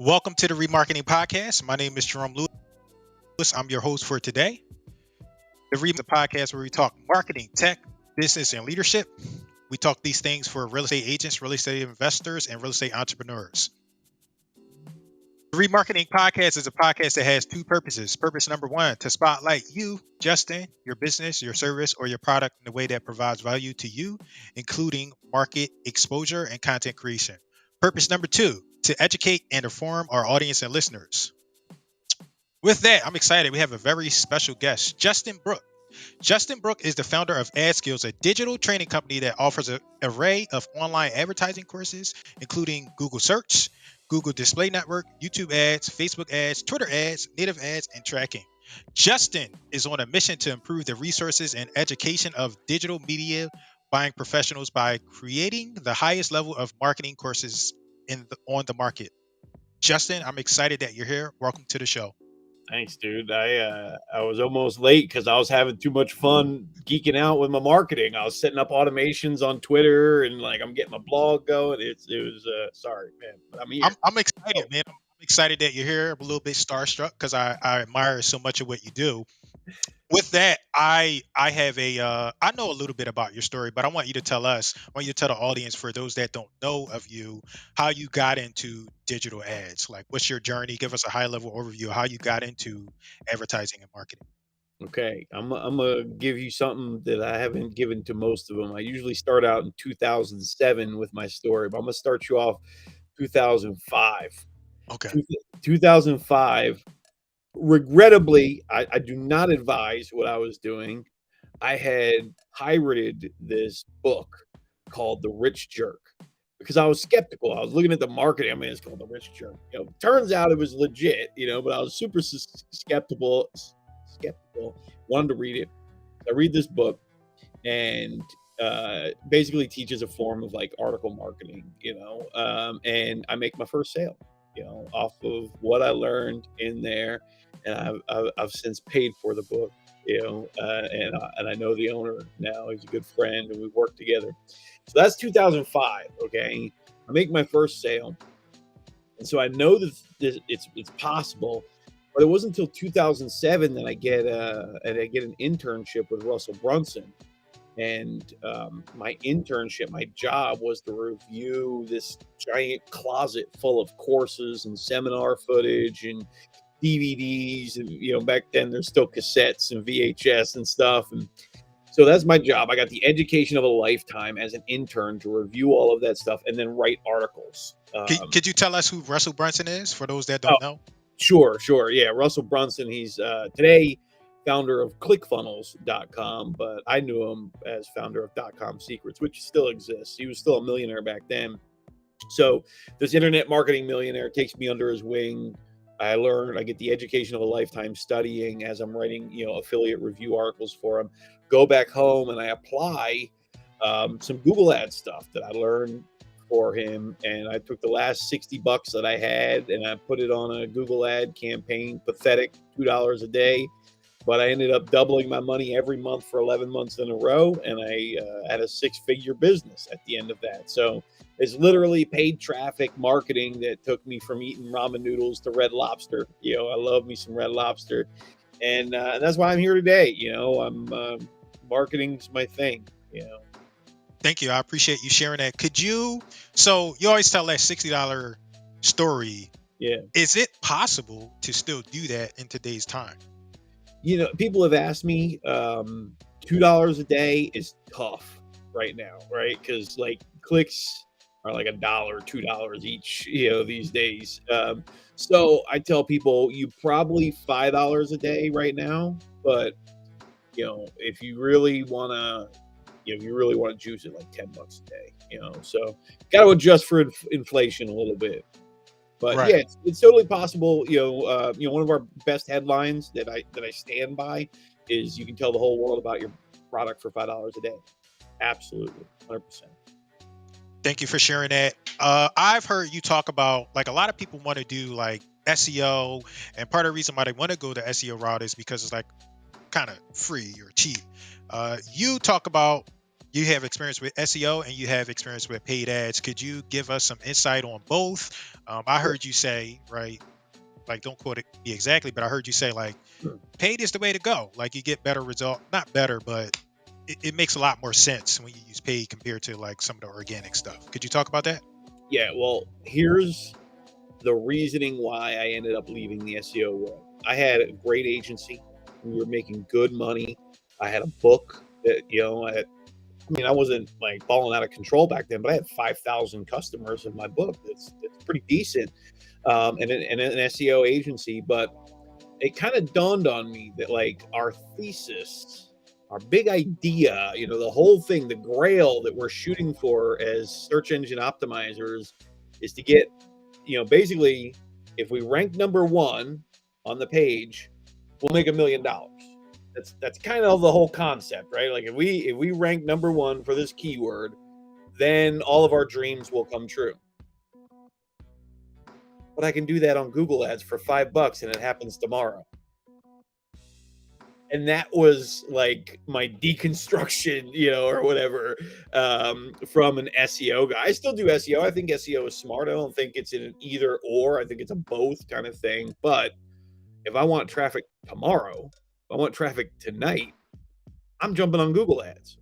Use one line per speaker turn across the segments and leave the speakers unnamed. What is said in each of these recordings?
Welcome to the REmarketing Podcast. My name is Jerome Lewis. I'm your host for today. The REmarketing Podcast where we talk marketing, tech, business, and leadership. We talk these things for real estate agents, real estate investors, and real estate entrepreneurs. The REmarketing Podcast is a podcast that has two purposes. Purpose number one, to spotlight you, Justin, your business, your service, or your product in a way that provides value to you, including market exposure and content creation. Purpose number two, to educate and inform our audience and listeners. With that, I'm excited. We have a very special guest, Justin Brooke. Justin Brooke is the founder of AdSkills, a digital training company that offers an array of online advertising courses, including Google Search, Google Display Network, YouTube ads, Facebook ads, Twitter ads, native ads, and tracking. Justin is on a mission to improve the resources and education of digital media buying professionals by creating the highest level of marketing courses on the market. Justin, I'm excited that you're here. Welcome to the show.
Thanks, dude. I was almost late because I was having too much fun geeking out with my marketing. I was setting up automations on Twitter and I'm getting my blog going. It was sorry, man, but I'm here.
I'm excited, man. I'm excited that you're here. I'm a little bit starstruck because I admire so much of what you do. With that, I know a little bit about your story, but I want you to tell the audience, for those that don't know of you, how you got into digital ads. Like, what's your journey? Give us a high level overview of how you got into advertising and marketing.
Okay, I'm gonna give you something that I haven't given to most of them. I usually start out in 2007 with my story, but I'm gonna start you off 2005.
Okay.
2005. Regrettably, I do not advise what I was doing. I had pirated this book called The Rich Jerk because I was skeptical. I was looking at the marketing. I mean, it's called The Rich Jerk. Turns out it was legit, but I was super skeptical. Wanted to read it. I read this book and basically teaches a form of article marketing, and I make my first sale, off of what I learned in there. And I've since paid for the book, and I know the owner now. He's a good friend, and we work together. So that's 2005. Okay, I make my first sale, and so I know that it's possible. But it wasn't until 2007 that I get an internship with Russell Brunson, and my internship, my job was to review this giant closet full of courses and seminar footage and DVDs, and back then there's still cassettes and VHS and stuff, and so that's my job. I got the education of a lifetime as an intern to review all of that stuff and then write articles.
Could you tell us who Russell Brunson is for those that don't know?
Sure. Yeah, Russell Brunson. He's today founder of ClickFunnels.com, but I knew him as founder of .com Secrets, which still exists. He was still a millionaire back then. So this internet marketing millionaire takes me under his wing. I get the education of a lifetime studying as I'm writing, affiliate review articles for him. Go back home and I apply some Google ad stuff that I learned for him. And I took the last $60 that I had and I put it on a Google ad campaign, pathetic $2 a day. But I ended up doubling my money every month for 11 months in a row. And I had a 6-figure business at the end of that. So it's literally paid traffic marketing that took me from eating ramen noodles to Red Lobster. I love me some Red Lobster. And that's why I'm here today. Marketing's my thing,
Thank you. I appreciate you sharing that. So you always tell that $60 story.
Yeah.
Is it possible to still do that in today's time?
People have asked me, $2 a day is tough right now, right? Because clicks are $1, $2 each, these days. So I tell people you probably $5 a day right now, but if you really want to juice it, $10 a day, so got to adjust for inflation a little bit. But right. Yeah, it's totally possible. One of our best headlines that I stand by is you can tell the whole world about your product for $5 a day. Absolutely, 100%.
Thank you for sharing that. I've heard you talk about a lot of people want to do SEO, and part of the reason why they want to go the SEO route is because it's kind of free or cheap. You talk about you have experience with SEO and you have experience with paid ads. Could you give us some insight on both? I heard you say, right, like don't quote it me exactly, but I heard you say like
Sure.
paid is the way to go. Like you get better result, not better, but it makes a lot more sense when you use paid compared to like some of the organic stuff. Could you talk about that?
Yeah, well, here's the reasoning why I ended up leaving the SEO world. I had a great agency. We were making good money. I had a book that, I wasn't like falling out of control back then, but I had 5,000 customers in my book. That's pretty decent. And an SEO agency. But it kind of dawned on me that like our thesis, our big idea, the whole thing, the grail that we're shooting for as search engine optimizers is to get, basically, if we rank number one on the page, we'll make $1 million. That's kind of the whole concept, right? Like if we rank number one for this keyword, then all of our dreams will come true. But I can do that on Google Ads for $5 and it happens tomorrow. And that was like my deconstruction, or whatever, from an SEO guy. I still do SEO. I think SEO is smart. I don't think it's in an either or. I think it's a both kind of thing. But if I want traffic tomorrow, if I want traffic tonight, I'm jumping on Google Ads.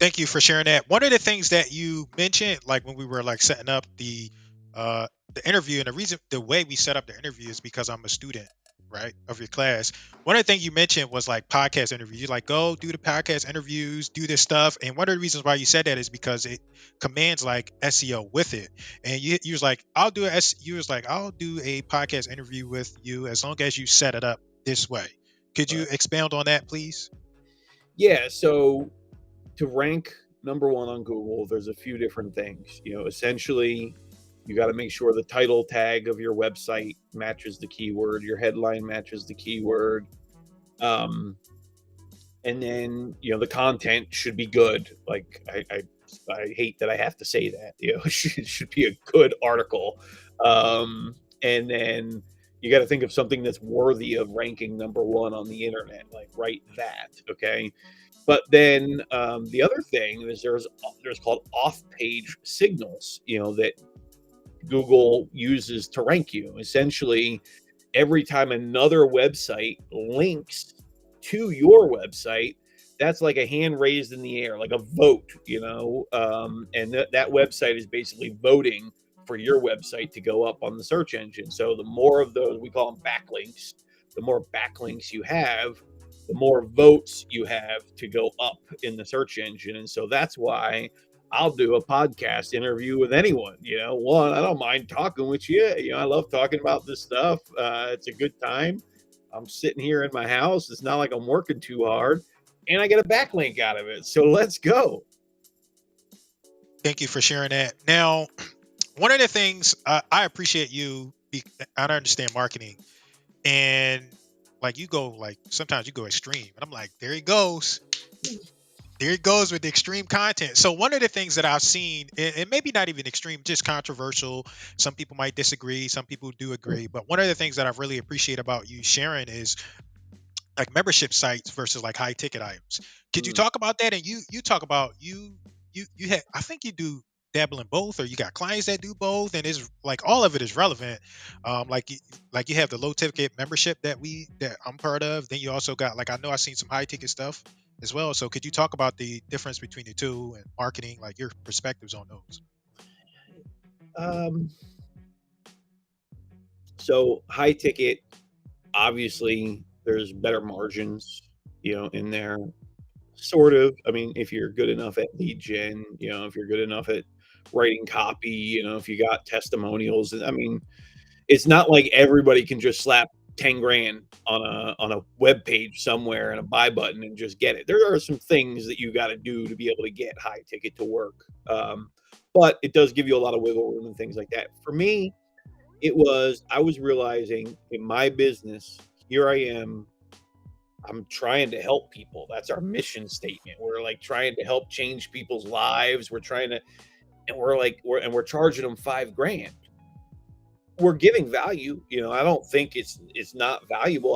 Thank you for sharing that. One of the things that you mentioned, like when we were like setting up the interview, and the way we set up the interview is because I'm a student, right, of your class. One of the things you mentioned was like podcast interviews. You're like, go do the podcast interviews, do this stuff. And one of the reasons why you said that is because it commands like SEO with it. And you was like, I'll do a podcast interview with you as long as you set it up this way. Could you expound on that, please?
Yeah. So to rank number one on Google, there's a few different things. Essentially, you got to make sure the title tag of your website matches the keyword, your headline matches the keyword. And then, the content should be good. Like I hate that I have to say that, it should be a good article. And then you got to think of something that's worthy of ranking number one on the internet, like write that. Okay. But then the other thing is there's called off-page signals, that Google uses to rank you. Essentially, every time another website links to your website, that's like a hand raised in the air, like a vote, and that website is basically voting for your website to go up on the search engine. So the more of those, we call them backlinks, the more backlinks you have, the more votes you have to go up in the search engine. And so that's why I'll do a podcast interview with anyone. One, I don't mind talking with you. I love talking about this stuff. It's a good time. I'm sitting here in my house. It's not like I'm working too hard, and I get a backlink out of it. So let's go.
Thank you for sharing that. Now, one of the things I appreciate I understand marketing, and like sometimes you go extreme, and I'm like, there he goes. There it goes with the extreme content. So one of the things that I've seen, and maybe not even extreme, just controversial. Some people might disagree. Some people do agree. But one of the things that I've really appreciate about you sharing is like membership sites versus like high ticket items. Could you talk about that? And you talk about you had, I think you do dabble in both, or you got clients that do both, and it's like all of it is relevant. Like you have the low ticket membership that I'm part of. Then you also got like, I know I've seen some high ticket stuff as well. So could you talk about the difference between the two and marketing, like your perspectives on those?
So high ticket, obviously there's better margins, in there, sort of. I mean, if you're good enough at lead gen, if you're good enough at writing copy, if you got testimonials. I mean, it's not like everybody can just slap 10 grand on a web page somewhere and a buy button and just get it. There are some things that you got to do to be able to get high ticket to work. But it does give you a lot of wiggle room and things like that. For me, I was realizing in my business, here I am, I'm trying to help people. That's our mission statement. We're like trying to help change people's lives. We're charging them $5,000. We're giving value. I don't think it's not valuable.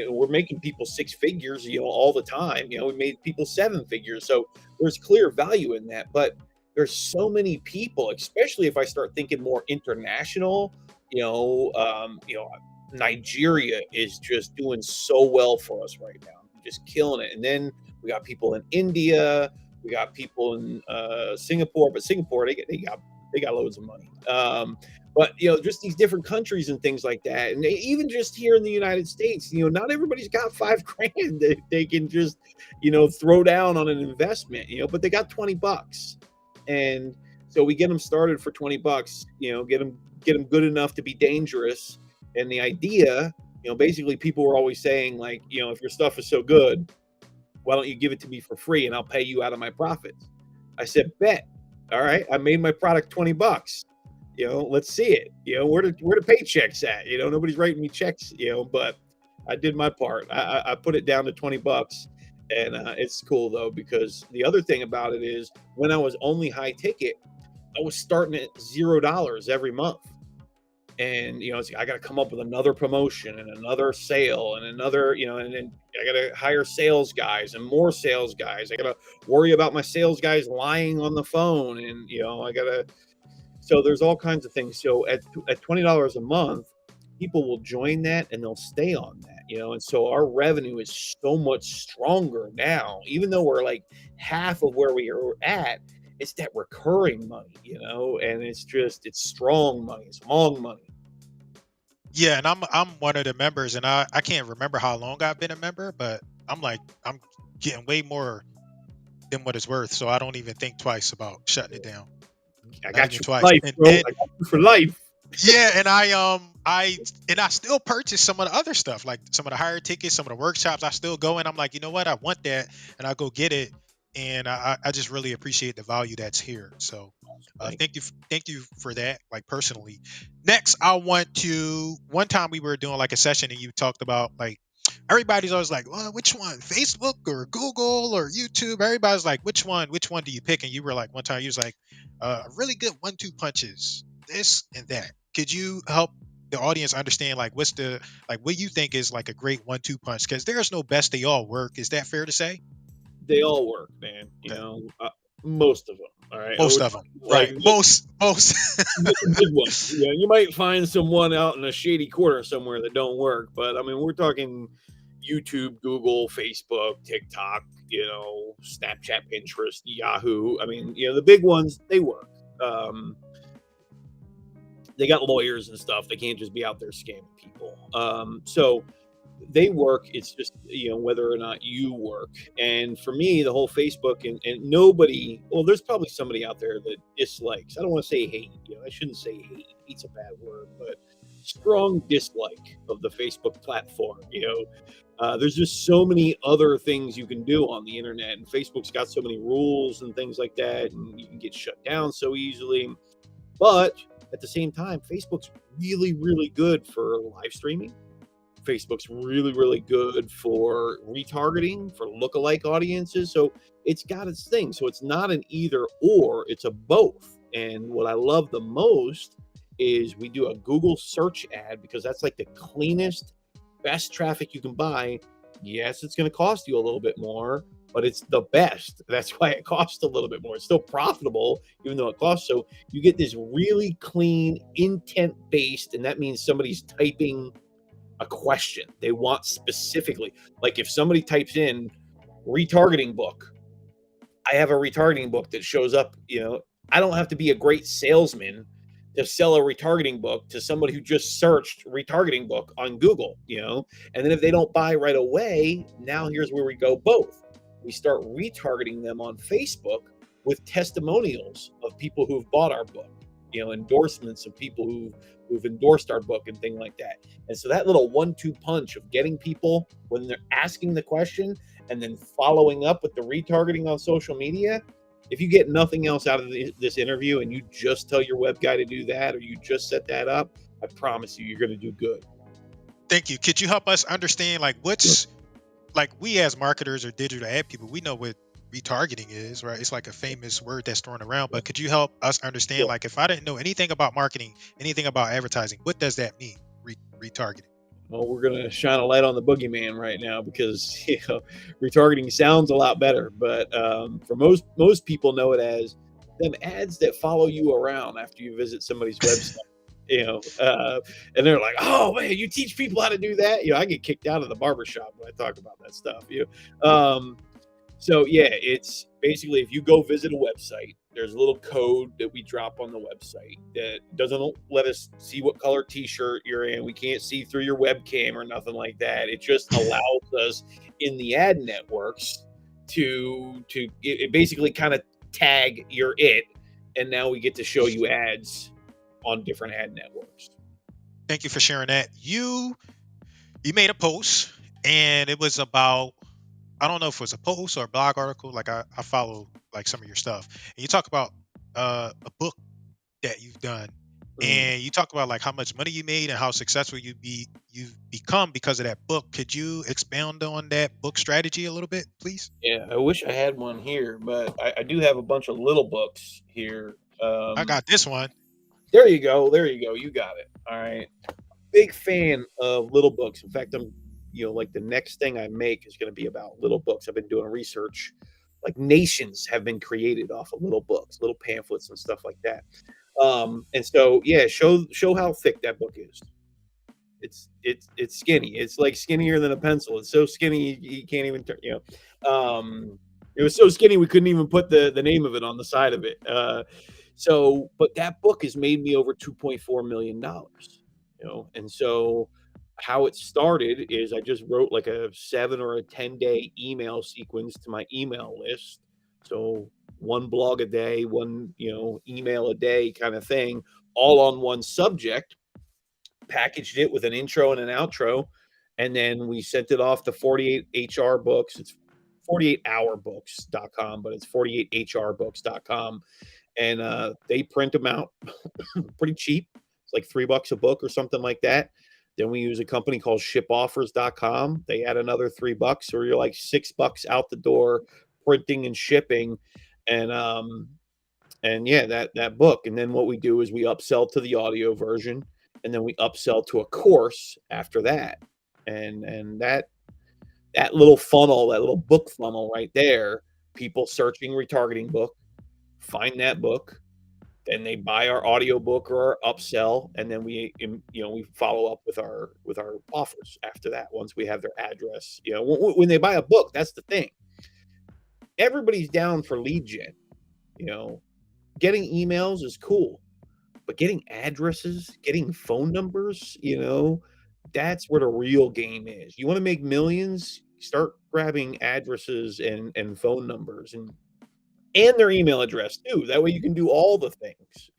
We're making people 6 figures, all the time. We made people 7 figures. So there's clear value in that. But there's so many people, especially if I start thinking more international, Nigeria is just doing so well for us right now, just killing it. And then we got people in India, we got people in Singapore, but Singapore they got loads of money. But just these different countries and things like that, and even just here in the United States, not everybody's got $5,000 that they can just throw down on an investment, but they got $20, and so we get them started for $20. Get them good enough to be dangerous. And the idea, basically people were always saying, like, if your stuff is so good, why don't you give it to me for free and I'll pay you out of my profits? I said, bet. All right, I made my product $20. Let's see it. Where the paychecks at? Nobody's writing me checks. But I did my part. I put it down to $20, and it's cool though, because the other thing about it is when I was only high ticket, I was starting at $0 every month. And I got to come up with another promotion and another sale and another, and then I got to hire sales guys and more sales guys. I got to worry about my sales guys lying on the phone, and so there's all kinds of things. So at $20 a month, people will join that and they'll stay on that, and so our revenue is so much stronger now, even though we're like half of where we are at. It's that recurring money, and it's strong money. It's long money.
Yeah, and I'm one of the members, and I can't remember how long I've been a member, but I'm getting way more than what it's worth, so I don't even think twice about shutting it down.
I got you for life, bro. I got you for life.
Yeah, and I still purchase some of the other stuff, like some of the higher tickets, some of the workshops. I still go and I'm like, you know what, I want that, and I go get it. And I just really appreciate the value that's here. So thank you for that, like personally. Next, one time we were doing like a session and you talked about like, everybody's always like, well, which one, Facebook or Google or YouTube? Everybody's like, which one do you pick? And you were like, one time you was like, really good 1-2 punches, this and that. Could you help the audience understand like what you think is like a great 1-2 punch? Because there's no best, they all work. Is that fair to say?
They all work, man. Most of them. All right.
Most of them. Right. Most.
Big ones. You might find someone out in a shady corner somewhere that don't work, but I mean, we're talking YouTube, Google, Facebook, TikTok, Snapchat, Pinterest, Yahoo. I mean, the big ones, they work. They got lawyers and stuff. They can't just be out there scamming people. So they work. It's just, whether or not you work. And for me, the whole Facebook and nobody, well, there's probably somebody out there that dislikes, I don't want to say hate, I shouldn't say hate. Hate's a bad word, but strong dislike of the Facebook platform. There's just so many other things you can do on the internet, and Facebook's got so many rules and things like that, and you can get shut down so easily. But at the same time, Facebook's really, really good for live streaming. Facebook's really, really good for retargeting, for lookalike audiences. So it's got its thing. So it's not an either or, it's a both. And what I love the most is we do a Google search ad, because that's like the cleanest, best traffic you can buy. Yes, it's going to cost you a little bit more, but it's the best. That's why it costs a little bit more. It's still profitable, even though it costs. So you get this really clean, intent-based, and that means somebody's typing a question they want specifically. Like if somebody types in retargeting book, I have a retargeting book that shows up. I don't have to be a great salesman to sell a retargeting book to somebody who just searched retargeting book on Google, and then if they don't buy right away, now here's where we go both. We start retargeting them on Facebook with testimonials of people who've bought our book, endorsements of people who've endorsed our book and things like that. And so that little 1-2 punch of getting people when they're asking the question and then following up with the retargeting on social media, if you get nothing else out of this interview and you just tell your web guy to do that, or you just set that up, I promise you're going to do good.
Thank you. Could you help us understand like we as marketers or digital ad people, we know what retargeting is, right? It's like a famous word that's thrown around, but could you help us understand, like if I didn't know anything about marketing, anything about advertising, what does that mean, retargeting?
Well, we're going to shine a light on the boogeyman right now because retargeting sounds a lot better, but for most people know it as them ads that follow you around after you visit somebody's website. And they're like, "Oh man, you teach people how to do that?" I get kicked out of the barbershop when I talk about that stuff. So yeah, it's basically if you go visit a website, there's a little code that we drop on the website that doesn't let us see what color t-shirt you're in. We can't see through your webcam or nothing like that. It just allows us in the ad networks to it basically kind of tag you're it, and now we get to show you ads on different ad networks.
Thank you for sharing that. You made a post, and it was about, I don't know if it was a post or a blog article. Like I follow like some of your stuff, and you talk about a book that you've done, and you talk about like how much money you made and how successful you've become because of that book. Could you expound on that book strategy a little bit, please?
Yeah, I wish I had one here, but I do have a bunch of little books here.
I got this one.
There you go. You got it. All right. Big fan of little books. In fact, I'm, like the next thing I make is going to be about little books. I've been doing research. Like nations have been created off of little books, little pamphlets and stuff like that. And so, yeah, show how thick that book is. It's skinny. It's like skinnier than a pencil. It's so skinny you can't even turn. It was so skinny we couldn't even put the name of it on the side of it. But that book has made me over $2.4 million. And so how it started is I just wrote like a 7 or a 10-day email sequence to my email list. So one blog a day, one, email a day kind of thing, all on one subject, packaged it with an intro and an outro. And then we sent it off to 48 HR books. It's 48hourbooks.com, but it's 48hrbooks.com. And they print them out pretty cheap. It's like $3 a book or something like that. Then we use a company called shipoffers.com. They add another $3, or you're like $6 out the door, printing and shipping. And yeah, that book. And then what we do is we upsell to the audio version, and then we upsell to a course after that. And that little funnel, that little book funnel right there, people searching retargeting book, find that book, then they buy our audio book or our upsell, and then we follow up with our offers after that. Once we have their address, when they buy a book, that's the thing. Everybody's down for lead gen. Getting emails is cool, but getting addresses, getting phone numbers, that's where the real game is. You want to make millions, start grabbing addresses and phone numbers and their email address too. That way you can do all the things.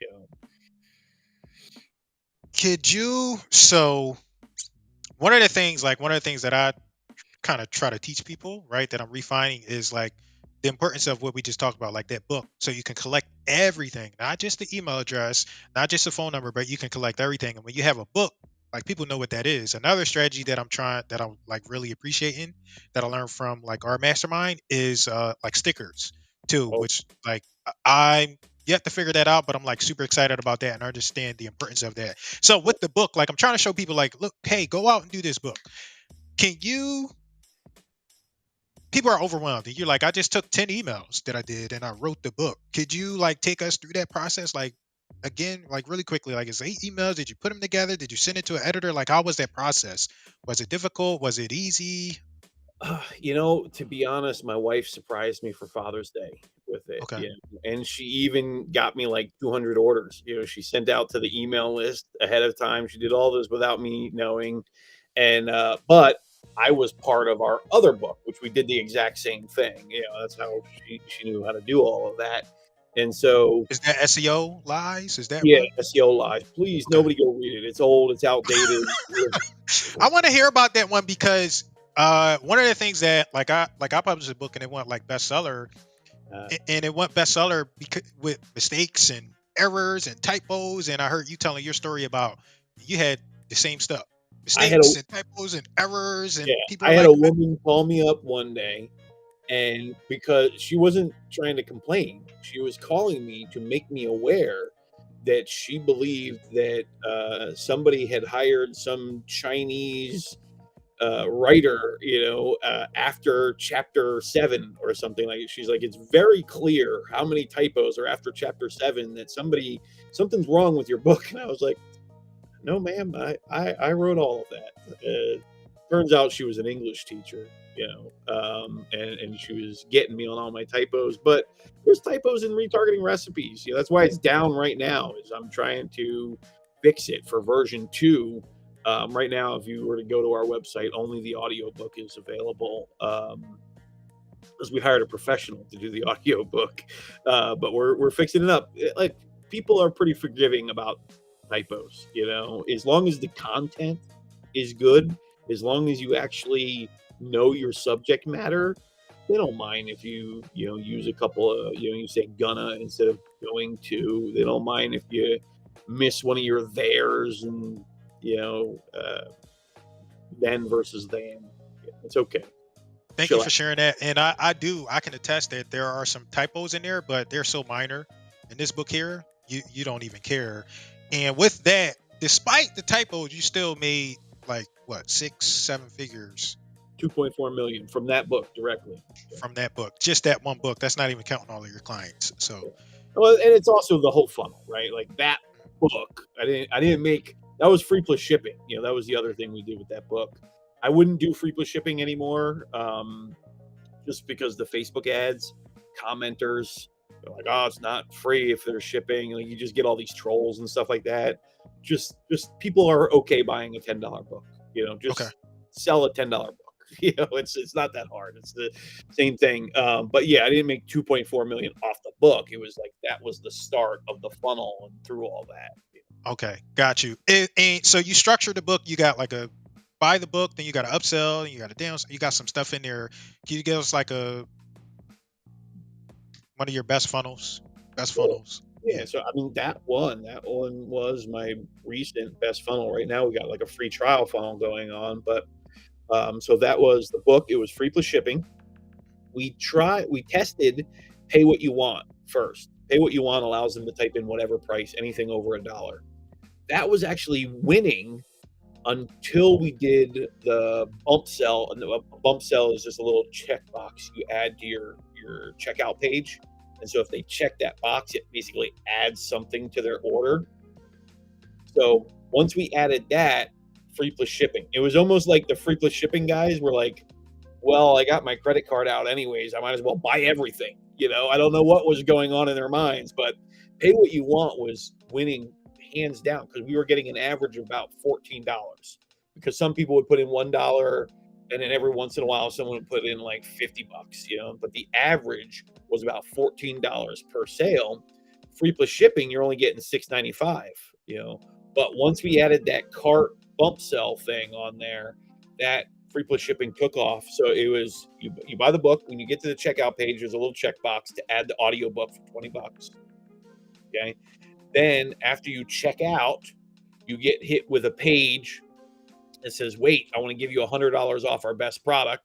So one of the things that I kind of try to teach people, right, that I'm refining is like the importance of what we just talked about, like that book. So you can collect everything, not just the email address, not just the phone number, but you can collect everything. And when you have a book, like people know what that is. Another strategy that I'm like really appreciating, that I learned from like our mastermind, is like stickers too, which like I'm yet to figure that out, but I'm like super excited about that and understand the importance of that. So with the book, like I'm trying to show people like, look, hey, go out and do this book. People are overwhelmed, and you're like, I just took 10 emails that I did and I wrote the book. Could you like take us through that process? Like, again, like really quickly, like it's 8 emails. Did you put them together? Did you send it to an editor? Like, how was that process? Was it difficult? Was it easy?
To be honest, my wife surprised me for Father's Day with it.
Okay.
Yeah. And she even got me like 200 orders. She sent out to the email list ahead of time. She did all this without me knowing. And, but I was part of our other book, which we did the exact same thing. That's how she knew how to do all of that. And so,
is that SEO lies? Is that
right? SEO lies. Please, okay. Nobody go read it. It's old. It's outdated.
I want to hear about that one because one of the things that like I published a book and it went like bestseller, and it went bestseller because with mistakes and errors and typos. And I heard you telling your story about you had the same stuff. Mistakes and typos and errors, and people.
I had a woman call me up one day, and because she wasn't trying to complain, she was calling me to make me aware that she believed that somebody had hired some Chinese writer, after chapter 7 or something. Like, she's like, it's very clear how many typos are after chapter 7, that something's wrong with your book. And I was like, no, ma'am, I wrote all of that. Turns out she was an English teacher, and she was getting me on all my typos. But there's typos in retargeting recipes. That's why it's down right now, is I'm trying to fix it for version 2. Right now, if you were to go to our website, only the audiobook is available, because we hired a professional to do the audiobook. But we're fixing it up. Like, people are pretty forgiving about typos, as long as the content is good, as long as you actually know your subject matter. They don't mind if you use a couple of, you say gonna instead of going to. They don't mind if you miss one of your theirs, and then versus then. It's okay.
Thank you for sharing that. And I can attest that there are some typos in there, but they're so minor. In this book here, you don't even care. And with that, despite the typos, you still made like what, 6-7 figures,
2.4 million from that book directly.
From that book, just that one book. That's not even counting all of your clients. So,
well, and it's also the whole funnel, right? Like, that book, I didn't make. That was free plus shipping. That was the other thing we did with that book. I wouldn't do free plus shipping anymore, just because the Facebook ads, commenters, they're like, oh, it's not free if they're shipping. Like, you just get all these trolls and stuff like that. Just people are okay buying a $10 book. Sell a $10 book. It's not that hard. It's the same thing. But yeah, I didn't make 2.4 million off the book. It was like, that was the start of the funnel and through all that.
Okay, got you. And so you structured the book. You got like a buy the book, then you got to upsell, and you got to down. You got some stuff in there. Can you give us like one of your best funnels?
Yeah. So I mean, that one was my recent best funnel. Right now, we got like a free trial funnel going on, but so that was the book. It was free plus shipping. We tested pay what you want first. Pay what you want allows them to type in whatever price, anything over $1. That was actually winning until we did the bump sell. And a bump sell is just a little checkbox you add to your checkout page. And so if they check that box, it basically adds something to their order. So once we added that, free plus shipping, it was almost like the free plus shipping guys were like, well, I got my credit card out anyways, I might as well buy everything. I don't know what was going on in their minds, but pay what you want was winning hands down, because we were getting an average of about $14, because some people would put in $1, and then every once in a while someone would put in like $50, but the average was about $14 per sale. Free plus shipping, you're only getting $6.95, but once we added that cart bump sell thing on there, that free plus shipping took off. So it was, you buy the book, when you get to the checkout page, there's a little checkbox to add the audiobook for $20. Okay. Then after you check out, you get hit with a page that says, wait, I want to give you $100 off our best product.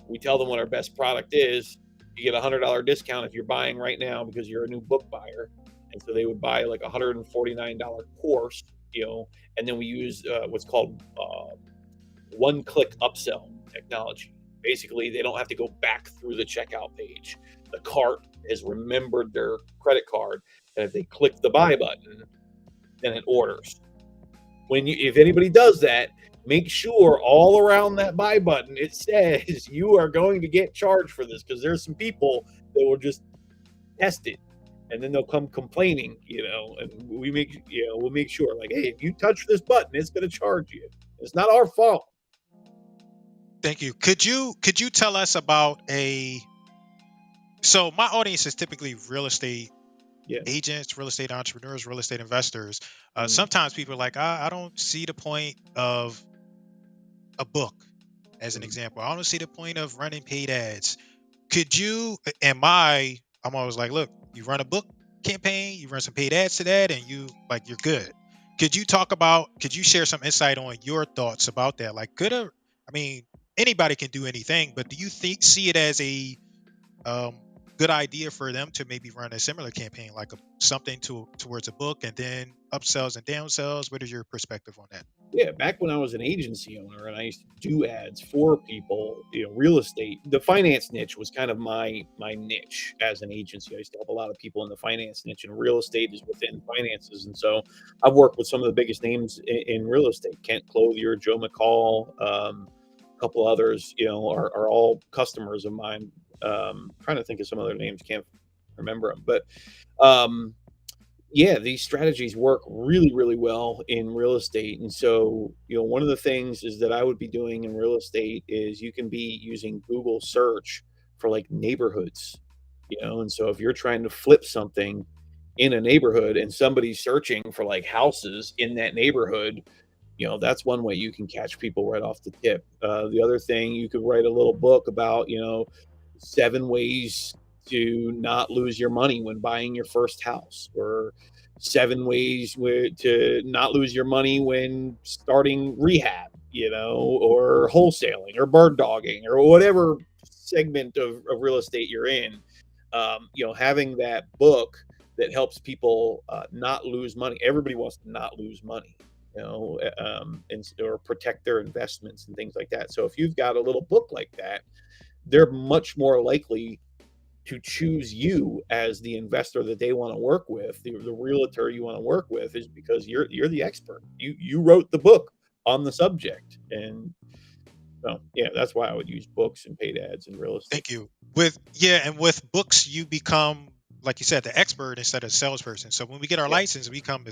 We tell them what our best product is. You get a $100 discount if you're buying right now, because you're a new book buyer. And so they would buy like a $149 course, and then we use what's called one-click upsell technology. Basically, they don't have to go back through the checkout page. The cart has remembered their credit card, and if they click the buy button, then it orders. If anybody does that, make sure all around that buy button it says you are going to get charged for this, because there's some people that will just test it and then they'll come complaining, and we'll make sure, like, hey, if you touch this button, it's going to charge you. It's not our fault.
Thank you. Could you tell us about so my audience is typically real estate agents, real estate entrepreneurs, real estate investors. Sometimes people are like, I don't see the point of a book, as an example. I don't see the point of running paid ads. Could you, I'm always like, look, you run a book campaign, you run some paid ads to that, and you're good. Could you share some insight on your thoughts about that? Like, anybody can do anything, but do you see it as a good idea for them to maybe run a similar campaign, like something towards a book and then upsells and downsells? What is your perspective on that?
Yeah, back when I was an agency owner and I used to do ads for people, real estate, the finance niche was kind of my niche as an agency. I used to help a lot of people in the finance niche, and real estate is within finances. And so I've worked with some of the biggest names in real estate: Kent Clothier, Joe McCall, a couple others, are all customers of mine. Trying to think of some other names, can't remember them, but um, yeah, these strategies work really, really well in real estate. And so, one of the things is that I would be doing in real estate is you can be using Google search for like neighborhoods, and so if you're trying to flip something in a neighborhood and somebody's searching for like houses in that neighborhood, that's one way you can catch people right off the tip. The other thing, you could write a little book about, 7 ways to not lose your money when buying your first house, or 7 ways to not lose your money when starting rehab, or wholesaling or bird dogging or whatever segment of real estate you're in. Having that book that helps people not lose money. Everybody wants to not lose money, or protect their investments and things like that. So if you've got a little book like that, they're much more likely to choose you as the investor that they want to work with, the realtor you want to work with, is because you're the expert. You wrote the book on the subject. And so, yeah, that's why I would use books and paid ads in real estate.
Thank you. And with books, you become, like you said, the expert instead of a salesperson. So when we get our license, we become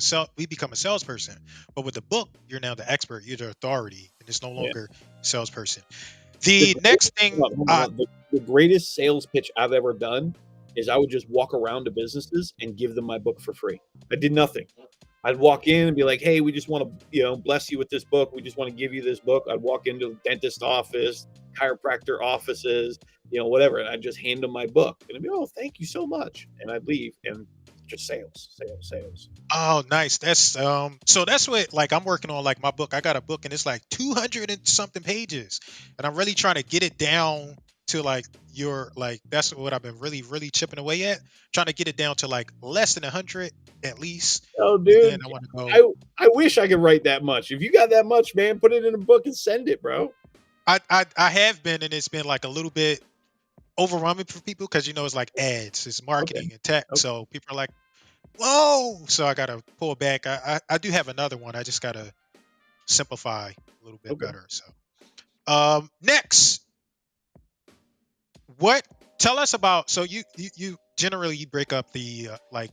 a salesperson. But with the book, you're now the expert. You're the authority, and it's no longer salesperson. The next thing,
the greatest sales pitch I've ever done is I would just walk around to businesses and give them my book for free. I did nothing. I'd walk in and be like, "Hey, we just want to, bless you with this book. We just want to give you this book." I'd walk into the dentist office, chiropractor offices, whatever, and I'd just hand them my book, and I'd be, "Oh, thank you so much," and I'd leave, and just sales.
oh, nice. That's so that's what, like, I'm working on, like, my book. I got a book and it's like 200 and something pages, and I'm really trying to get it down to that's what I've been really, really chipping away at, trying to get it down to like less than 100 at least.
Oh,
And
dude,
then I want to go.
I wish I could write that much. If you got that much, man, put it in a book and send it, bro.
I have been, and it's been like a little bit overwhelming for people because it's like ads, it's marketing and tech,
Okay.
so people are like, whoa. So I gotta pull back. I do have another one. I just gotta simplify a little bit better. So next, what tell us about, so you generally you break up the like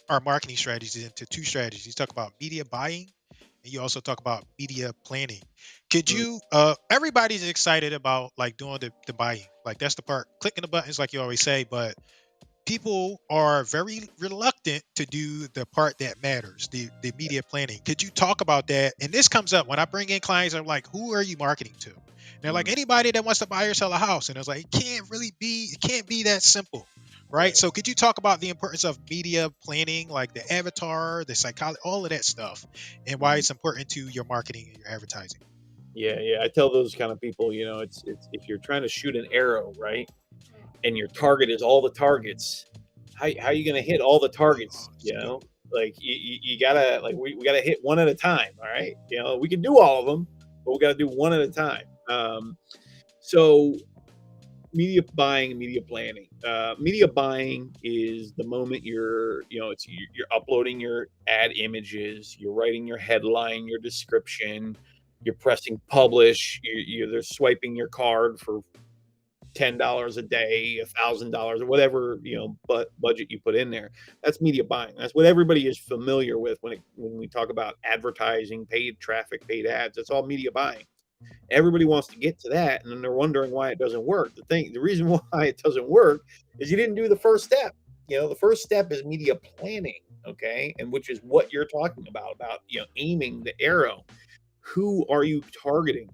our marketing strategies into two strategies. You talk about media buying and you also talk about media planning. Could you everybody's excited about like doing the buying, like that's the part, clicking the buttons like you always say, but people are very reluctant to do the part that matters, the media planning. Could you talk about that? And this comes up when I bring in clients. I'm like, who are you marketing to? And they're like, anybody that wants to buy or sell a house. And I was like, it can't be that simple, right? So could you talk about the importance of media planning, like the avatar, the psychology, all of that stuff, and why it's important to your marketing and your advertising?
Yeah. I tell those kind of people, it's if you're trying to shoot an arrow, right, and your target is all the targets, how are you going to hit all the targets? Like you gotta, like, we gotta hit one at a time. All right. We can do all of them, but we got to do one at a time. So media buying and media planning. Media buying is the moment you're uploading your ad images, you're writing your headline, your description, you're pressing publish, they're swiping your card for $10 a day, $1,000, or whatever budget you put in there. That's media buying. That's what everybody is familiar with when we talk about advertising, paid traffic, paid ads. That's all media buying. Everybody wants to get to that, and then they're wondering why it doesn't work. The reason why it doesn't work is you didn't do the first step. The first step is media planning, okay, and which is what you're talking about aiming the arrow. Who are you targeting?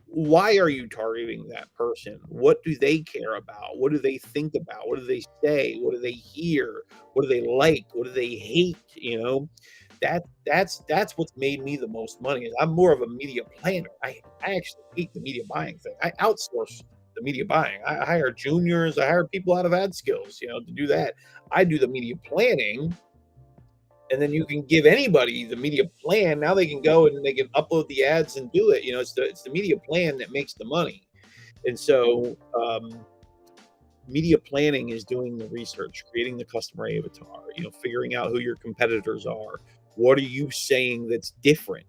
Why are you targeting that person? What do they care about? What do they think about? What do they say? What do they hear? What do they like? What do they hate? That's what's made me the most money. I'm more of a media planner. I actually hate the media buying thing. I outsource the media buying. I hire juniors. I hire people out of AdSkills, to do that. I do the media planning, and then you can give anybody the media plan. Now they can go and they can upload the ads and do it. It's the media plan that makes the money. And so media planning is doing the research, creating the customer avatar, figuring out who your competitors are. What are you saying that's different?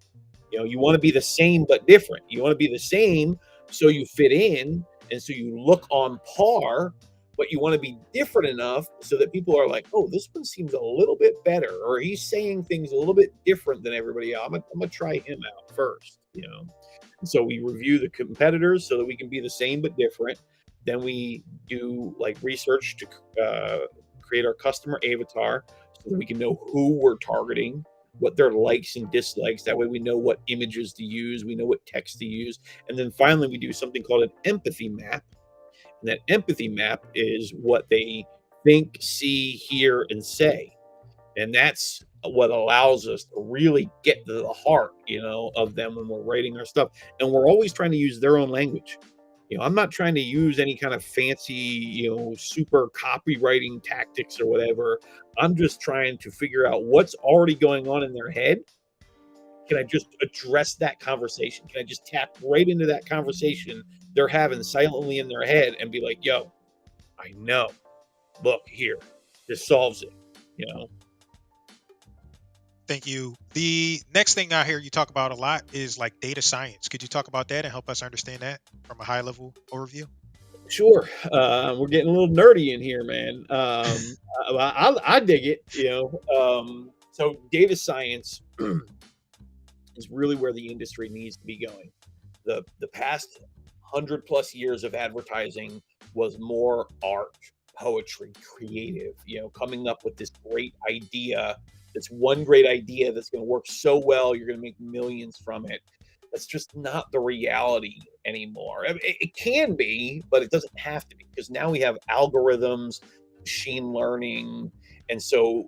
You want to be the same but different. You want to be the same so you fit in and so you look on par, but you want to be different enough so that people are like, oh, this one seems a little bit better, or he's saying things a little bit different than everybody else. I'm gonna try him out first. And so we review the competitors so that we can be the same but different. Then we do research to create our customer avatar so that we can know who we're targeting, what their likes and dislikes. That way we know what images to use, we know what text to use. And then finally we do something called an empathy map. And that empathy map is what they think, see, hear, and say. And that's what allows us to really get to the heart, of them when we're writing our stuff. And we're always trying to use their own language. I'm not trying to use any kind of fancy, super copywriting tactics or whatever. I'm just trying to figure out what's already going on in their head. Can I just address that conversation? Can I just tap right into that conversation they're having silently in their head and be like, yo, I know. Look here. This solves it,
Thank you. The next thing I hear you talk about a lot is data science. Could you talk about that and help us understand that from a high level overview?
Sure. We're getting a little nerdy in here, man. I dig it, so data science is really where the industry needs to be going. The past 100+ years of advertising was more art, poetry, creative, coming up with this great idea. It's one great idea that's going to work so well, you're going to make millions from it. That's just not the reality anymore. I mean, it can be, but it doesn't have to be, because now we have algorithms, machine learning. And so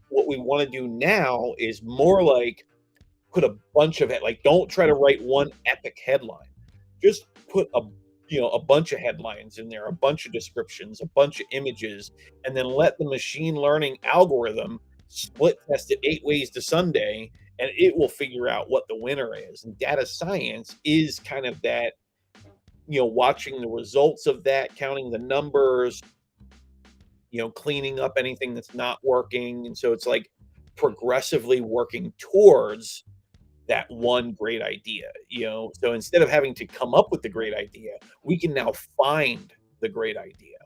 what we want to do now is more put a bunch of it, don't try to write one epic headline. Just put a bunch of headlines in there, a bunch of descriptions, a bunch of images, and then let the machine learning algorithm split test it 8 ways to Sunday, and it will figure out what the winner is. And data science is kind of that, watching the results of that, counting the numbers, cleaning up anything that's not working. And so it's progressively working towards that one great idea, so instead of having to come up with the great idea, we can now find the great idea.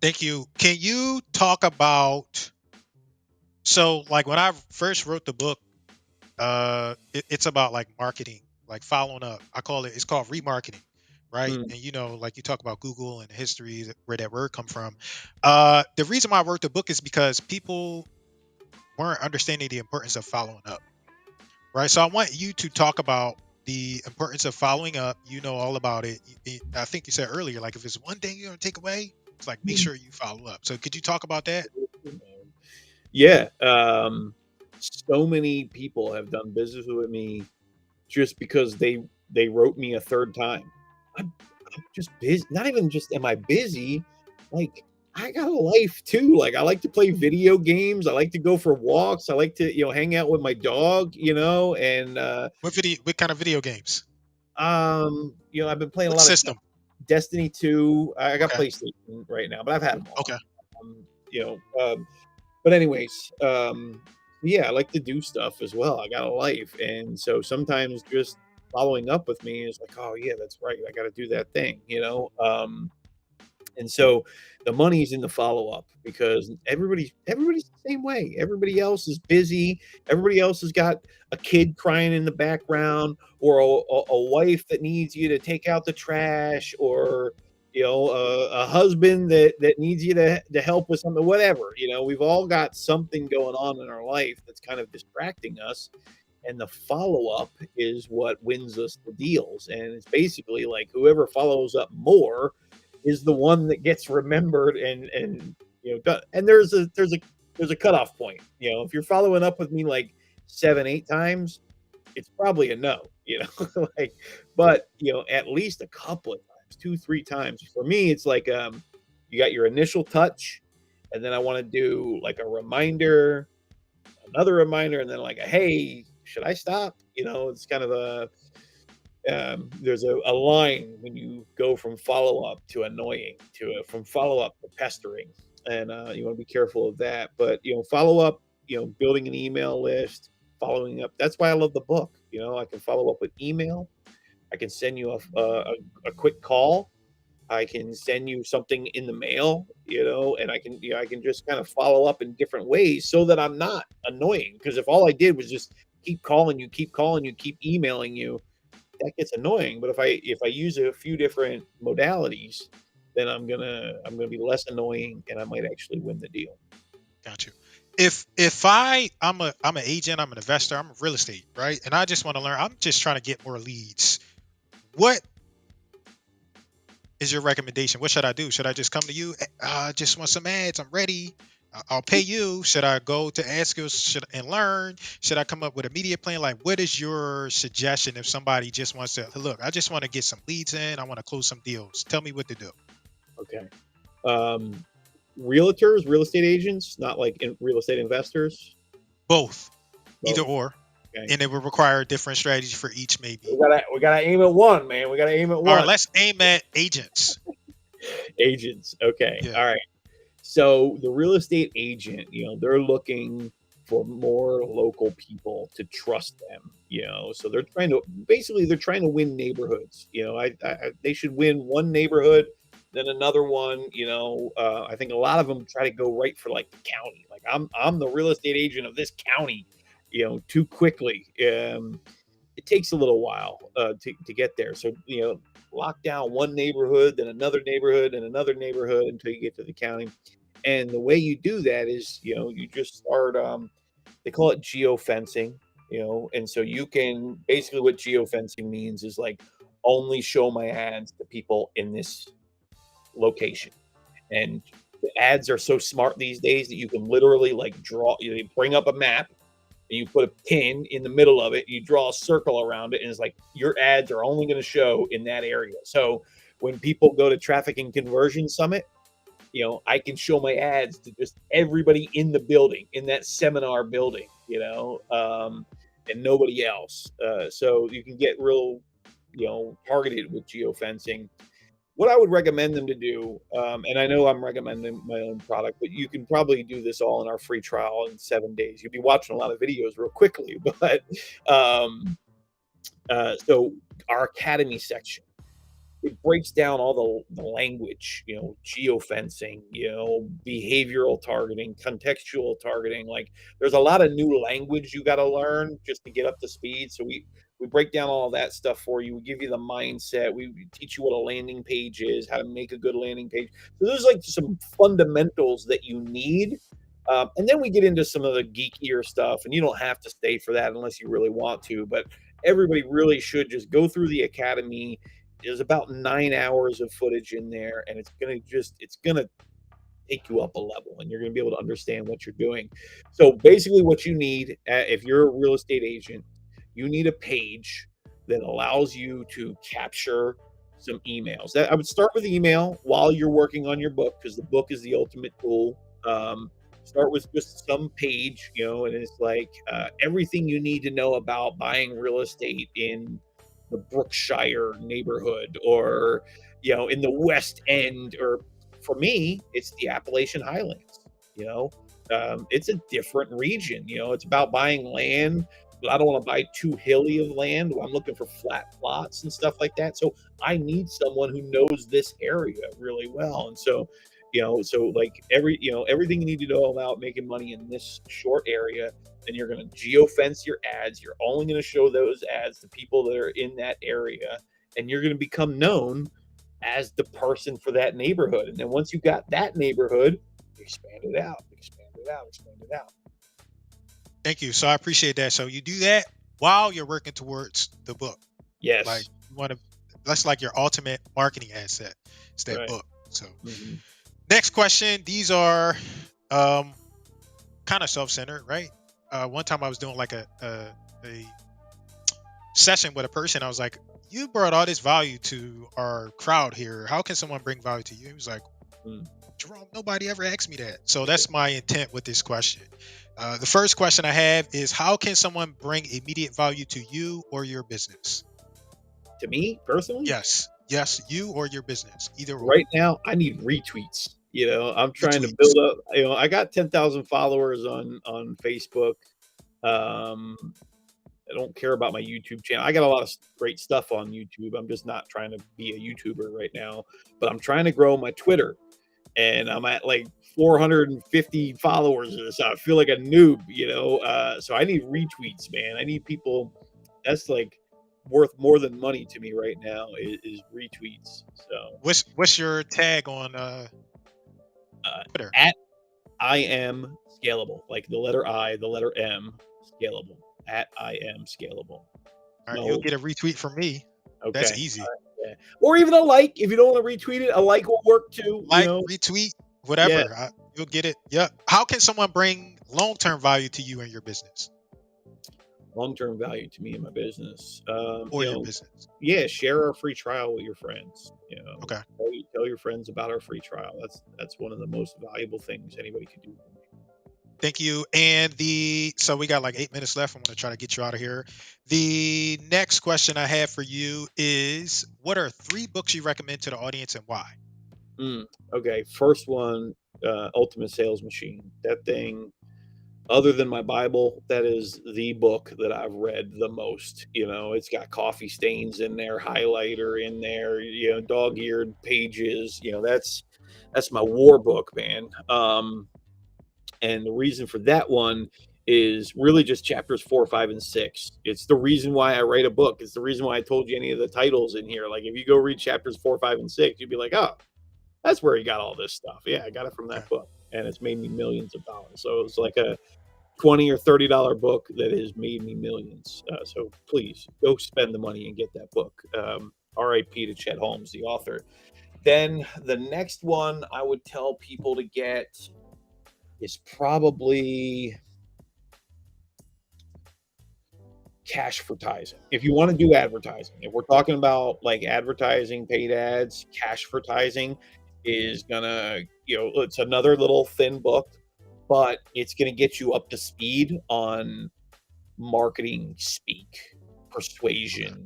Thank you. Can you talk about, so when I first wrote the book, it's about marketing, following up. It's called remarketing, right? And you talk about Google and the history where that word come from. The reason why I wrote the book is because people weren't understanding the importance of following up, right? So I want you to talk about the importance of following up. You know all about it. I think you said earlier, if it's one thing you're going to take away, it's make sure you follow up. So could you talk about that?
Yeah. So many people have done business with me just because they wrote me a third time. I'm just busy. Not even just am I busy, I got a life too. I like to play video games. I like to go for walks. I like to, hang out with my dog, and
What kind of video games?
I've been playing
What
a lot
system?
of Destiny 2. I got
Okay.
PlayStation right now, but I've had them all.
Okay.
But anyways, yeah, I like to do stuff as well. I got a life. And so sometimes just following up with me is oh yeah, that's right. I got to do that thing, and so the money's in the follow-up, because everybody's the same way. Everybody else is busy. Everybody else has got a kid crying in the background, or a wife that needs you to take out the trash, or a husband that needs you to help with something, whatever. We've all got something going on in our life that's kind of distracting us. And the follow-up is what wins us the deals. And it's basically whoever follows up more is the one that gets remembered and done. And there's a cutoff point. If you're following up with me 7-8 times, it's probably a no, but at least a couple of times, 2-3 times. For me, it's like you got your initial touch, and then I want to do like a reminder, another reminder, and then like a hey, should I stop? It's kind of there's a line when you go from follow up to annoying to from follow up to pestering, and you want to be careful of that. But follow up, building an email list, following up. That's why I love the book. I can follow up with email. I can send you a quick call. I can send you something in the mail, and I can just kind of follow up in different ways so that I'm not annoying. Because if all I did was just keep calling you, keep emailing you, that gets annoying. But if I use a few different modalities, then I'm gonna be less annoying, and I might actually win the deal.
Got you. If I'm an agent, I'm an investor, I'm a real estate, right? And I just want to learn. I'm just trying to get more leads. What is your recommendation? What should I do? Should I just come to you? I just want some ads. I'm ready. I'll pay you. Should I go to AdSkills and learn? Should I come up with a media plan? Like, what is your suggestion if somebody just wants to look? I just want to get some leads in. I want to close some deals. Tell me what to do.
Okay. Realtors, real estate agents, not like real estate investors.
Both. Either or.
Okay.
And it would require a different strategy for each, maybe.
We gotta aim at one, man. We gotta aim at one.
All right, let's aim at agents.
Agents. Okay.
Yeah.
All right. So the real estate agent, they're looking for more local people to trust them. So they're trying to win neighborhoods. They should win one neighborhood, then another one. I think a lot of them try to go right for like the county. Like I'm the real estate agent of this county. Too quickly. It takes a little while to get there. So lock down one neighborhood, then another neighborhood, and another neighborhood until you get to the county. And the way you do that is, you just start. They call it geofencing. And so you can basically what geofencing means is like only show my ads to people in this location. And the ads are so smart these days that you can literally like you bring up a map. And you put a pin in the middle of it, you draw a circle around it, and it's like your ads are only going to show in that area. So when people go to Traffic and Conversion Summit, I can show my ads to just everybody in the building, in that seminar building, and nobody else. So you can get real, targeted with geofencing. What I would recommend them to do, and I know I'm recommending my own product, but you can probably do this all in our free trial in 7 days. You'll be watching a lot of videos real quickly, but so our academy section, it breaks down all the language, geofencing, behavioral targeting, contextual targeting. Like there's a lot of new language you got to learn just to get up to speed. So we break down all that stuff for you. We give you the mindset. We teach you what a landing page is, how to make a good landing page. So there's like some fundamentals that you need. And then we get into some of the geekier stuff, and you don't have to stay for that unless you really want to, but everybody really should just go through the academy. There's about 9 hours of footage in there, and it's going to take you up a level, and you're going to be able to understand what you're doing. So basically what you need, if you're a real estate agent, you need a page that allows you to capture some emails. I would start with email while you're working on your book, because the book is the ultimate tool. Start with just some page, and it's like everything you need to know about buying real estate in the Brookshire neighborhood, or in the West End, or for me, it's the Appalachian Highlands. It's a different region. It's about buying land, but I don't want to buy too hilly of land. I'm looking for flat plots and stuff like that. So I need someone who knows this area really well. And so, like everything you need to know about making money in this short area, then you're going to geofence your ads. You're only going to show those ads to people that are in that area, and you're going to become known as the person for that neighborhood. And then once you got that neighborhood, expand it out.
Thank you. So I appreciate that. So you do that while you're working towards the book.
Yes.
Like you want to, that's like your ultimate marketing asset. It's that book. So next question. These are kind of self-centered, right? One time I was doing like a session with a person. I was like, you brought all this value to our crowd here. How can someone bring value to you? He was like,
Mm.
Jerome, nobody ever asked me that. So that's my intent with this question. The first question I have is, how can someone bring immediate value to you or your business?
To me personally,
Yes. Yes, you or your business, either or.
right now, I need retweets. I'm trying to
Retweets.
build up. I got 10,000 followers on Facebook. Um, I don't care about my YouTube channel. I got a lot of great stuff on YouTube. I'm just not trying to be a YouTuber right now, but I'm trying to grow my Twitter, and I'm at like 450 followers or so. I feel like a noob, so I need retweets, man. I need people. That's like worth more than money to me right now is retweets. So
What's your tag on Twitter?
at I am scalable, like the letter I, the letter M, scalable. At I am scalable.
All right, you'll
No,
get a retweet from me. That's
okay.
easy.
Yeah. Or even a like. If you don't want to retweet it, a like will work too.
Like, retweet,
Yeah.
whatever. You'll get it. Yep. How can someone bring long-term value to you and your business
Long-term value to me and my business.
or your business?
Yeah, share our free trial with your friends.
Okay.
Tell your friends about our free trial. That's one of the most valuable things anybody could do.
Thank you. And so we got like 8 minutes left. I'm going to try to get you out of here. The next question I have for you is, what are 3 books you recommend to the audience and why?
Okay, first one, Ultimate Sales Machine. That thing, other than my Bible, that is the book that I've read the most. It's got coffee stains in there, highlighter in there, dog-eared pages. That's my war book, man. And the reason for that one is really just chapters 4, 5, and 6. It's the reason why I write a book. It's the reason why I told you any of the titles in here. Like if you go read chapters 4, 5, and 6, you'd be like, oh, that's where he got all this stuff. Yeah, I got it from that book, and it's made me millions of dollars. So it's like a $20 or $30 book that has made me millions. So please go spend the money and get that book. R.I.P. to Chet Holmes, the author. Then the next one I would tell people to get is probably Cashvertising. If you want to do advertising, if we're talking about like advertising, paid ads, Cashvertising is gonna, it's another little thin book, but it's gonna get you up to speed on marketing speak, persuasion,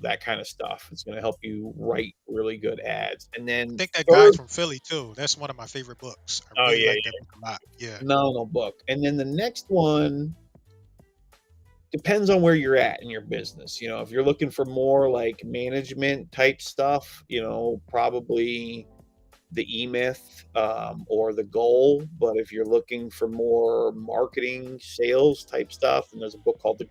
that kind of stuff. It's gonna help you write really good ads. And then
I think that guy's from Philly too. That's one of my favorite books. I really like that book a lot. Yeah.
phenomenal book. And then the next one depends on where you're at in your business. If you're looking for more like management type stuff, probably the E-Myth or the Goal. But if you're looking for more marketing, sales type stuff, and there's a book called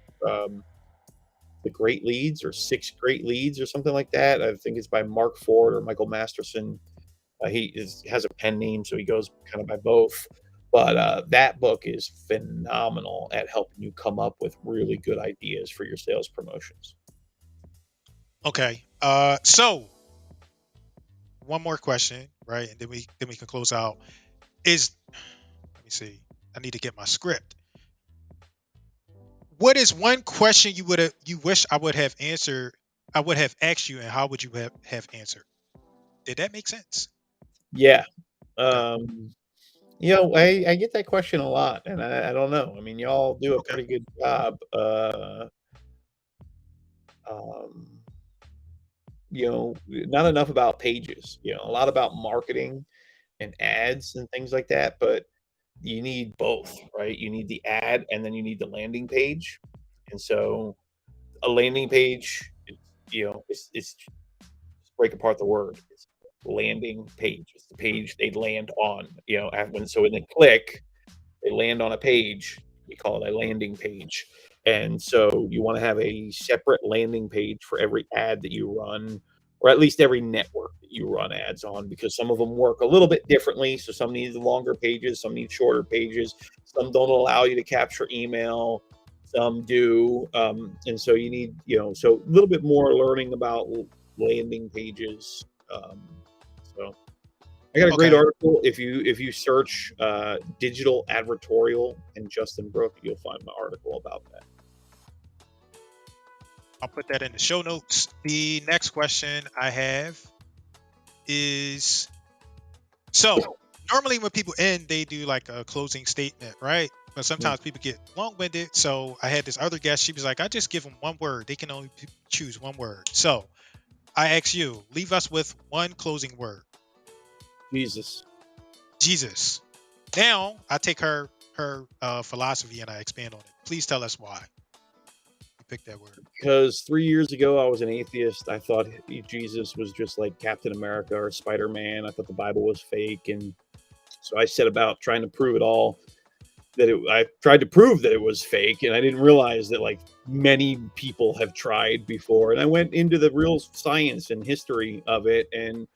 the Great Leads or 6 Great Leads or something like that. I think it's by Mark Ford or Michael Masterson. He has a pen name, so he goes kind of by both. But that book is phenomenal at helping you come up with really good ideas for your sales promotions.
Okay. So one more question, right? And then we can close out. Let me see. I need to get my script. What is one question you wish I would have answered? I would have asked you, and how would you have answered? Did that make sense?
Yeah. I get that question a lot, and I don't know. I mean, y'all do a pretty good job. Not enough about pages. A lot about marketing and ads and things like that, but you need both, right? You need the ad, and then you need the landing page. And so, a landing page, it's break apart the word. It's landing page. It's the page they land on. When they click, they land on a page. We call it a landing page. And so you want to have a separate landing page for every ad that you run, or at least every network that you run ads on, because some of them work a little bit differently. So some need longer pages, some need shorter pages, some don't allow you to capture email, some do. And so you need, so a little bit more learning about landing pages. So I got a great article. If you search digital advertorial and Justin Brooke, you'll find my article about that.
I'll put that in the show notes. The next question I have is, so normally when people end, they do like a closing statement, right? But sometimes people get long-winded. So I had this other guest. She was like, I just give them one word. They can only choose one word. So I ask you, leave us with one closing word.
Jesus.
Jesus. Now I take her philosophy and I expand on it. Please tell us why you picked that word.
Because 3 years ago, I was an atheist. I thought Jesus was just like Captain America or Spider-Man. I thought the Bible was fake. And so I set about trying to prove it all. I tried to prove that it was fake. And I didn't realize that like many people have tried before. And I went into the real science and history of it and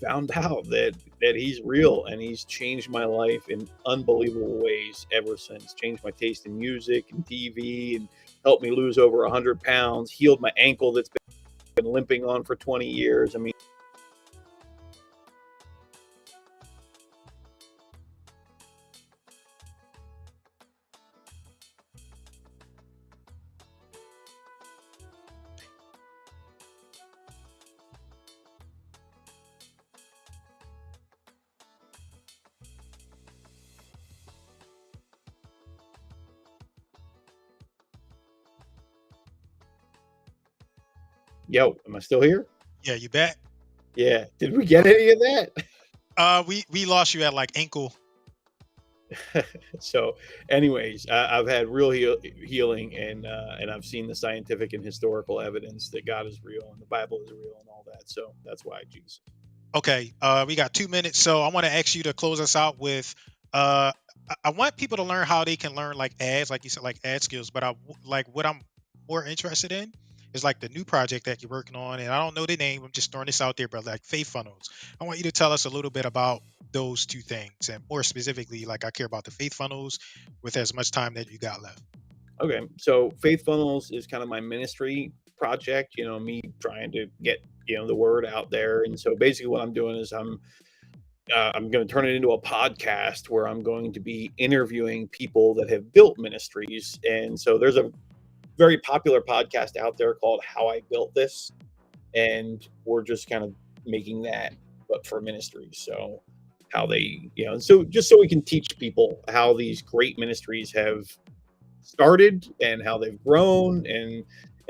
found out that he's real, and he's changed my life in unbelievable ways ever since. Changed my taste in music and TV, and helped me lose over 100 pounds, healed my ankle that's been limping on for 20 years. I mean, yo, am I still here?
Yeah, you bet.
Yeah. Did we get any of that?
We lost you at like ankle.
So anyways, I've had real healing, and I've seen the scientific and historical evidence that God is real and the Bible is real and all that. So that's why Jesus.
Okay, we got 2 minutes, so I want to ask you to close us out with. I want people to learn how they can learn like ads, like you said, like ad skills. But like what I'm more interested in is like the new project that you're working on, and I don't know the name. I'm just throwing this out there, but like faith funnels. I want you to tell us a little bit about those two things, and more specifically, like I care about the faith funnels with as much time that you got left.
Okay, so Faith Funnels is kind of my ministry project. You know, me trying to get the word out there, and so basically what I'm doing is I'm going to turn it into a podcast where I'm going to be interviewing people that have built ministries, and so there's a very popular podcast out there called How I Built This, and we're just kind of making that, but for ministries. So how they, so just so we can teach people how these great ministries have started and how they've grown and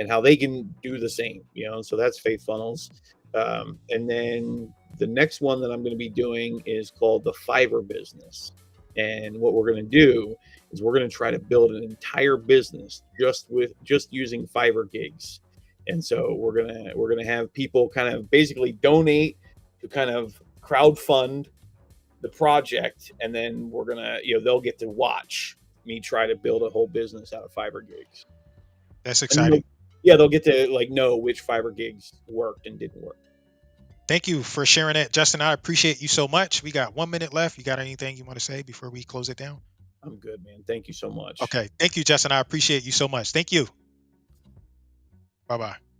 how they can do the same, so that's Faith Funnels. And then the next one that I'm going to be doing is called the Fiverr business. And what we're going to do is we're going to try to build an entire business just using Fiverr gigs. And so we're going to have people kind of basically donate to kind of crowdfund the project, and then we're going to, they'll get to watch me try to build a whole business out of Fiverr gigs.
That's exciting.
They'll get to like know which Fiverr gigs worked and didn't work.
Thank you for sharing that, Justin. I appreciate you so much. We got 1 minute left. You got anything you want to say before we close it down?
I'm good, man. Thank you so much.
Okay. Thank you, Justin. I appreciate you so much. Thank you. Bye-bye.